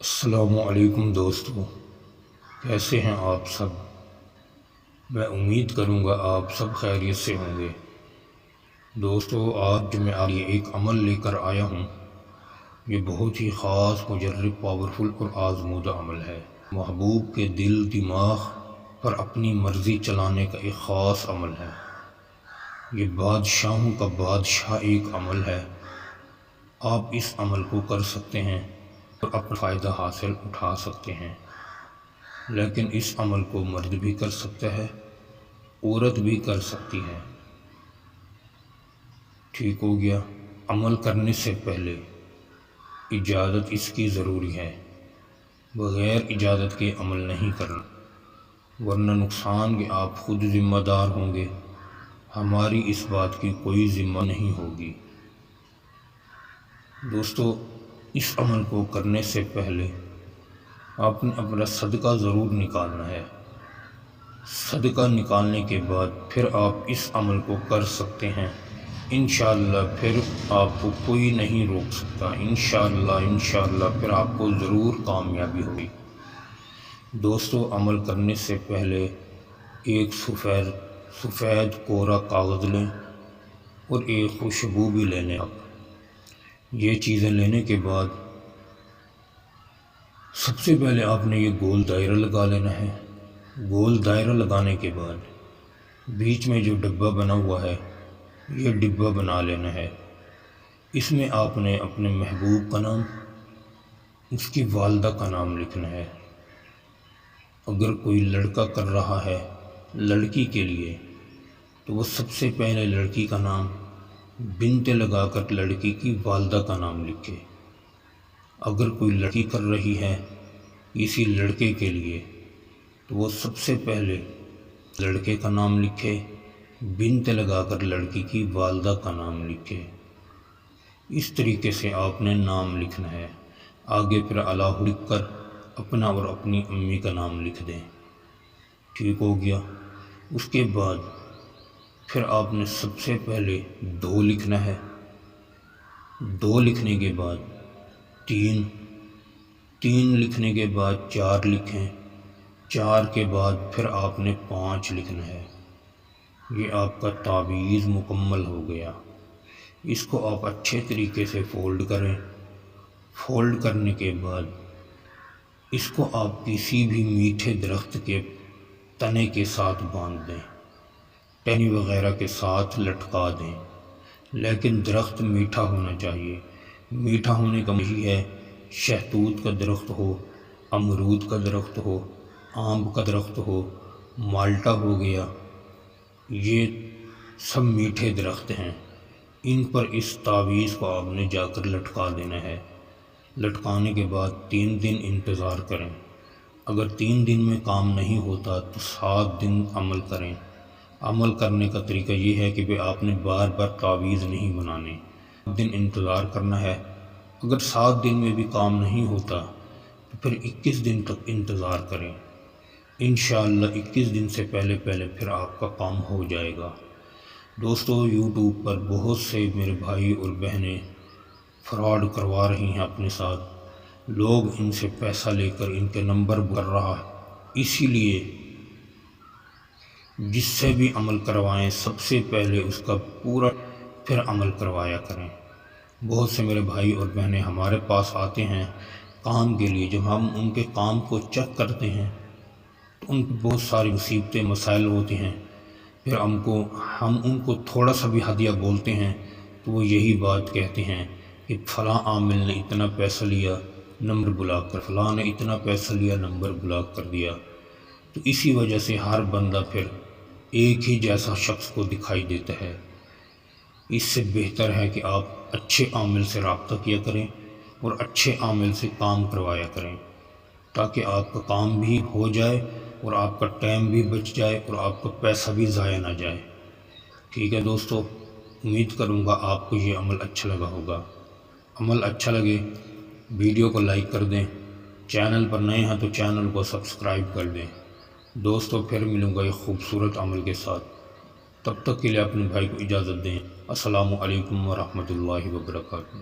السلام علیکم دوستو، کیسے ہیں آپ سب؟ میں امید کروں گا آپ سب خیریت سے ہوں گے۔ دوستو، آج میں آپ یہ ایک عمل لے کر آیا ہوں۔ یہ بہت ہی خاص، مجرب، پاورفل اور آزمودہ عمل ہے۔ محبوب کے دل دماغ پر اپنی مرضی چلانے کا ایک خاص عمل ہے۔ یہ بادشاہوں کا بادشاہ ایک عمل ہے۔ آپ اس عمل کو کر سکتے ہیں اور اپنا فائدہ حاصل اٹھا سکتے ہیں، لیکن اس عمل کو مرد بھی کر سکتا ہے، عورت بھی کر سکتی ہے۔ ٹھیک ہو گیا؟ عمل کرنے سے پہلے اجازت اس کی ضروری ہے۔ بغیر اجازت کے عمل نہیں کرنا، ورنہ نقصان کے آپ خود ذمہ دار ہوں گے، ہماری اس بات کی کوئی ذمہ نہیں ہوگی۔ دوستو، اس عمل کو کرنے سے پہلے آپ نے اپنا صدقہ ضرور نکالنا ہے۔ صدقہ نکالنے کے بعد پھر آپ اس عمل کو کر سکتے ہیں۔ انشاءاللہ پھر آپ کو کوئی نہیں روک سکتا۔ انشاءاللہ پھر آپ کو ضرور کامیابی ہوگی۔ دوستو، عمل کرنے سے پہلے ایک سفید کوڑا کاغذ لیں اور ایک خوشبو بھی لے لیں۔ یہ چیزیں لینے کے بعد سب سے پہلے آپ نے یہ گول دائرہ لگا لینا ہے۔ گول دائرہ لگانے کے بعد بیچ میں جو ڈبہ بنا ہوا ہے، یہ ڈبہ بنا لینا ہے۔ اس میں آپ نے اپنے محبوب کا نام، اس کی والدہ کا نام لکھنا ہے۔ اگر کوئی لڑکا کر رہا ہے لڑکی کے لیے تو وہ سب سے پہلے لڑکی کا نام بنت لگا کر لڑکی کی والدہ کا نام لکھے۔ اگر کوئی لڑکی کر رہی ہے کسی لڑکے کے لیے تو وہ سب سے پہلے لڑکے کا نام لکھے، بنت لگا کر لڑکی کی والدہ کا نام لکھے۔ اس طریقے سے آپ نے نام لکھنا ہے۔ آگے پھر اللہ لکھ کر اپنا اور اپنی امی کا نام لکھ دیں۔ ٹھیک ہو گیا؟ اس کے بعد پھر آپ نے سب سے پہلے 2 لکھنا ہے۔ 2 لکھنے کے بعد 3 لکھنے کے بعد 4 لکھیں۔ 4 کے بعد پھر آپ نے 5 لکھنا ہے۔ یہ آپ کا تعویذ مکمل ہو گیا۔ اس کو آپ اچھے طریقے سے فولڈ کریں۔ فولڈ کرنے کے بعد اس کو آپ کسی بھی میٹھے درخت کے تنے کے ساتھ باندھ دیں، ٹہنی وغیرہ کے ساتھ لٹکا دیں، لیکن درخت میٹھا ہونا چاہیے۔ میٹھا ہونے کا مطلب ہے شہتوت کا درخت ہو، امرود کا درخت ہو، آم کا درخت ہو، مالٹا ہو گیا، یہ سب میٹھے درخت ہیں۔ ان پر اس تعویذ کو آپ نے جا کر لٹکا دینا ہے۔ لٹکانے کے بعد 3 دن انتظار کریں۔ اگر 3 دن میں کام نہیں ہوتا تو 7 دن عمل کریں۔ عمل کرنے کا طریقہ یہ ہے کہ آپ نے بار بار تعویذ نہیں بنانے، 7 دن انتظار کرنا ہے۔ اگر 7 دن میں بھی کام نہیں ہوتا تو پھر 21 دن تک انتظار کریں۔ انشاءاللہ 21 دن سے پہلے پھر آپ کا کام ہو جائے گا۔ دوستو، یوٹیوب پر بہت سے میرے بھائی اور بہنیں فراڈ کروا رہی ہیں اپنے ساتھ۔ لوگ ان سے پیسہ لے کر ان کے نمبر بھر رہا ہے۔ اسی لیے جس سے بھی عمل کروائیں سب سے پہلے اس کا پورا پھر عمل کروایا کریں۔ بہت سے میرے بھائی اور بہنیں ہمارے پاس آتے ہیں کام کے لیے۔ جب ہم ان کے کام کو چیک کرتے ہیں تو ان کی بہت ساری مصیبتیں، مسائل ہوتے ہیں۔ پھر ہم ان کو تھوڑا سا بھی ہدیہ بولتے ہیں تو وہ یہی بات کہتے ہیں کہ فلاں عامل نے اتنا پیسہ لیا، نمبر بلاک کر، فلاں نے اتنا پیسہ لیا، نمبر بلاک کر دیا۔ تو اسی وجہ سے ہر بندہ پھر ایک ہی جیسا شخص کو دکھائی دیتا ہے۔ اس سے بہتر ہے کہ آپ اچھے عامل سے رابطہ کیا کریں اور اچھے عامل سے کام کروایا کریں، تاکہ آپ کا کام بھی ہو جائے اور آپ کا ٹائم بھی بچ جائے اور آپ کا پیسہ بھی ضائع نہ جائے۔ ٹھیک ہے دوستو، امید کروں گا آپ کو یہ عمل اچھا لگا ہوگا۔ عمل اچھا لگے ویڈیو کو لائک کر دیں، چینل پر نئے ہیں تو چینل کو سبسکرائب کر دیں۔ دوستو، پھر ملوں گا ایک خوبصورت عمل کے ساتھ۔ تب تک کے لیے اپنے بھائی کو اجازت دیں۔ السلام علیکم ورحمۃ اللہ وبرکاتہ۔